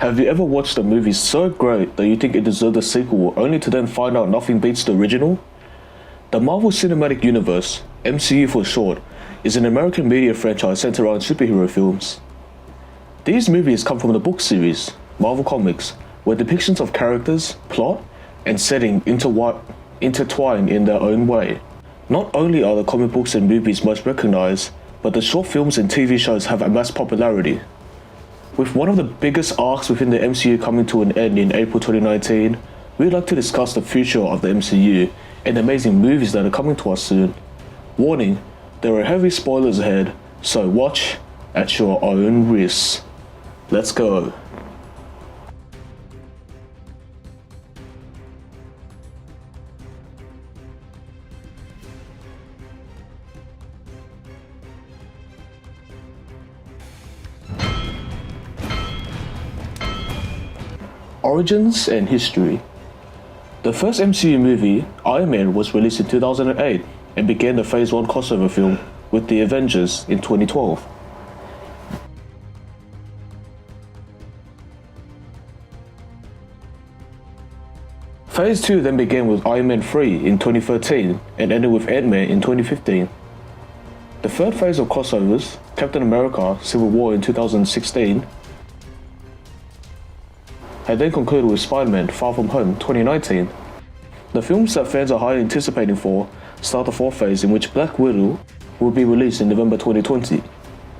Have you ever watched a movie so great that you think it deserved a sequel only to then find out nothing beats the original? The Marvel Cinematic Universe, MCU for short, is an American media franchise centered around superhero films. These movies come from the book series, Marvel Comics, where depictions of characters, plot, and setting intertwine in their own way. Not only are the comic books and movies most recognized, but the short films and TV shows have amassed popularity. With one of the biggest arcs within the MCU coming to an end in April 2019, we'd like to discuss the future of the MCU and the amazing movies that are coming to us soon. Warning, there are heavy spoilers ahead, so watch at your own risk. Let's go. Origins and history. The first MCU movie, Iron Man, was released in 2008 and began the Phase 1 crossover film with the Avengers in 2012. Phase 2 then began with Iron Man 3 in 2013 and ended with Antman in 2015. The third phase of crossovers, Captain America Civil War in 2016, had then concluded with Spiderman Far From Home 2019. The films that fans are highly anticipating for start the fourth phase, in which Black Widow will be released in November 2020,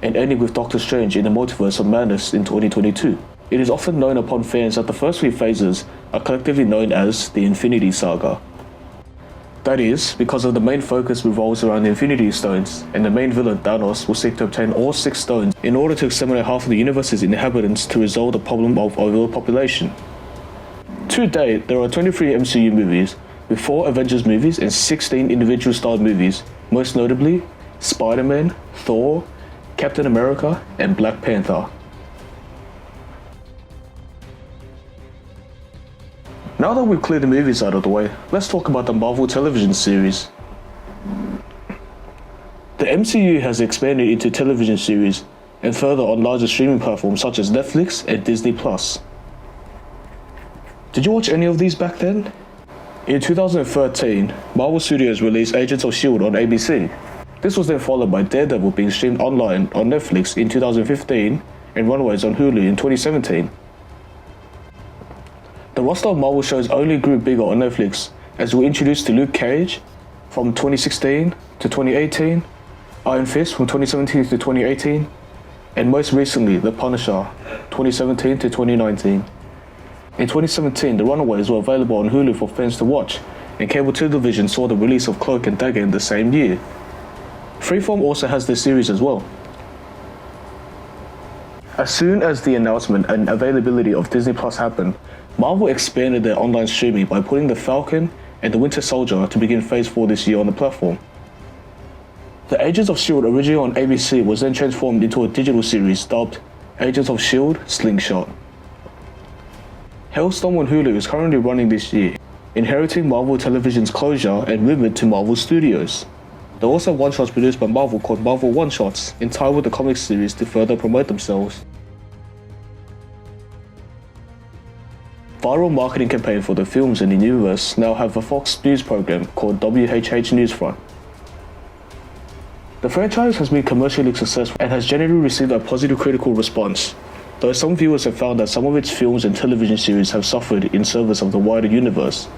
and ending with Doctor Strange in the Multiverse of Madness in 2022. It is often known upon fans that the first three phases are collectively known as the Infinity Saga. That is, because of the main focus revolves around the Infinity Stones, and the main villain Thanos will seek to obtain all 6 stones in order to exterminate half of the universe's inhabitants to resolve the problem of overpopulation. To date, there are 23 MCU movies, with 4 Avengers movies and 16 individual starred movies, most notably Spiderman, Thor, Captain America, and Black Panther. Now that we've cleared the movies out of the way, let's talk about the Marvel television series. The MCU has expanded into television series and further on larger streaming platforms such as Netflix and Disney+. Did you watch any of these back then? In 2013, Marvel Studios released Agents of S.H.I.E.L.D. on ABC. This was then followed by Daredevil being streamed online on Netflix in 2015 and Runaways on Hulu in 2017. The roster of Marvel shows only grew bigger on Netflix as we were introduced to Luke Cage from 2016 to 2018, Iron Fist from 2017 to 2018, and most recently The Punisher 2017 to 2019. In 2017, the Runaways were available on Hulu for fans to watch, and cable television saw the release of Cloak and Dagger in the same year. Freeform also has this series as well. As soon as the announcement and availability of Disney Plus happened, Marvel expanded their online streaming by putting The Falcon and The Winter Soldier to begin Phase 4 this year on the platform. The Agents of S.H.I.E.L.D. originally on ABC was then transformed into a digital series dubbed Agents of S.H.I.E.L.D. Slingshot. Hellstorm on Hulu is currently running this year, inheriting Marvel Television's closure and movement to Marvel Studios. There are also one-shots produced by Marvel called Marvel One-Shots, in tie with the comic series to further promote themselves. Viral marketing campaign for the films in the universe now have a Fox News program called WHH Newsfront. The franchise has been commercially successful and has generally received a positive critical response, though some viewers have found that some of its films and television series have suffered in service of the wider universe.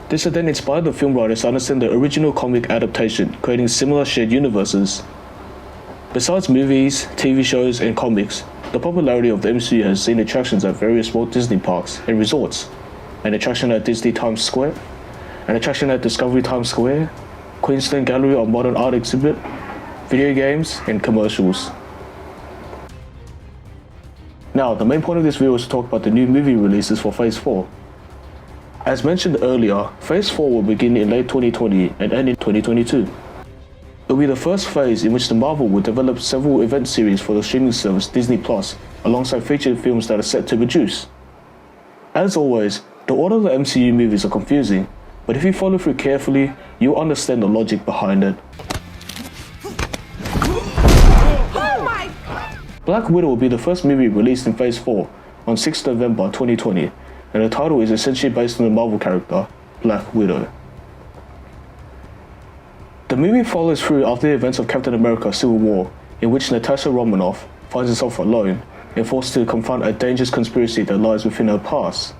This has then inspired the film writers to understand the original comic adaptation, creating similar shared universes. Besides movies, TV shows, and comics, the popularity of the MCU has seen attractions at various Walt Disney parks and resorts, an attraction at Disney Times Square, an attraction at Discovery Times Square, Queensland Gallery of Modern Art exhibit, video games, and commercials. Now, the main point of this video is to talk about the new movie releases for Phase 4. As mentioned earlier, Phase 4 will begin in late 2020 and end in 2022. It will be the first phase in which the Marvel will develop several event series for the streaming service Disney Plus, alongside featured films that are set to produce. As always, the order of the MCU movies are confusing, but if you follow through carefully, you'll understand the logic behind it. Black Widow will be the first movie released in Phase 4, on 6 November 2020, and the title is essentially based on the Marvel character, Black Widow. The movie follows through after the events of Captain America Civil War, in which Natasha Romanoff finds herself alone and forced to confront a dangerous conspiracy that lies within her past.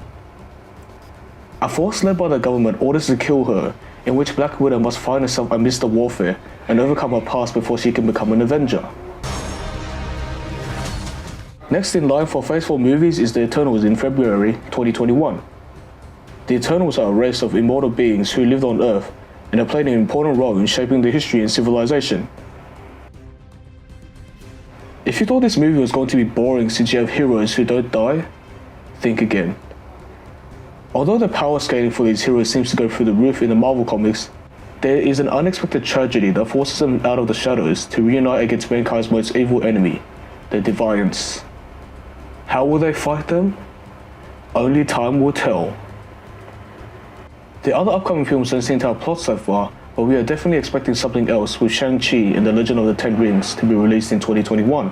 A force led by the government orders to kill her, in which Black Widow must find herself amidst the warfare and overcome her past before she can become an Avenger. Next in line for Phase 4 movies is The Eternals in February 2021. The Eternals are a race of immortal beings who lived on Earth and have played an important role in shaping the history and civilization. If you thought this movie was going to be boring since you have heroes who don't die, think again. Although the power scaling for these heroes seems to go through the roof in the Marvel comics, there is an unexpected tragedy that forces them out of the shadows to reunite against mankind's most evil enemy, the Deviants. How will they fight them? Only time will tell. The other upcoming films don't seem to have plots so far, but we are definitely expecting something else with Shang-Chi and the Legend of the Ten Rings to be released in 2021.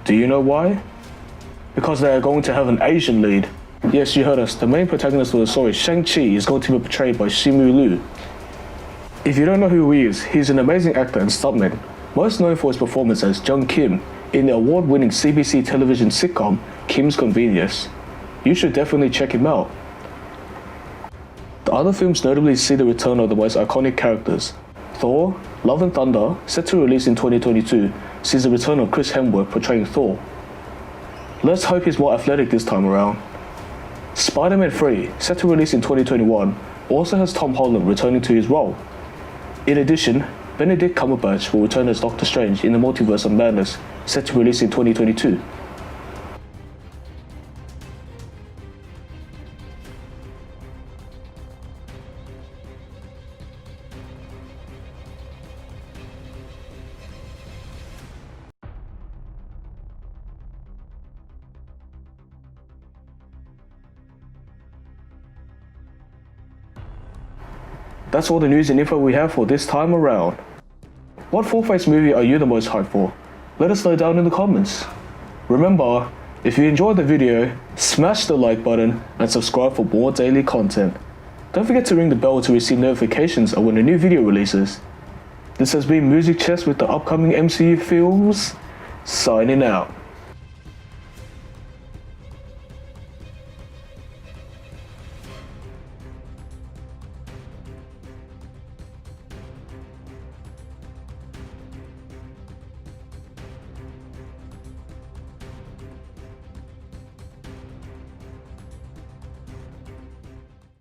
Do you know why? Because they are going to have an Asian lead. Yes, you heard us, the main protagonist of the story, Shang-Chi, is going to be portrayed by Simu Liu. If you don't know who he is, he's an amazing actor and stuntman, most known for his performance as Jung Kim in the award-winning CBC television sitcom Kim's Convenience. You should definitely check him out. The other films notably see the return of the most iconic characters. Thor, Love and Thunder, set to release in 2022, sees the return of Chris Hemsworth portraying Thor. Let's hope he's more athletic this time around. Spiderman 3, set to release in 2021, also has Tom Holland returning to his role. In addition, Benedict Cumberbatch will return as Doctor Strange in the Multiverse of Madness, set to release in 2022. That's all the news and info we have for this time around. What full-face movie are you the most hyped for? Let us know down in the comments. Remember, if you enjoyed the video, smash the like button and subscribe for more daily content. Don't forget to ring the bell to receive notifications of when a new video releases. This has been Music Chess with the upcoming MCU films, signing out.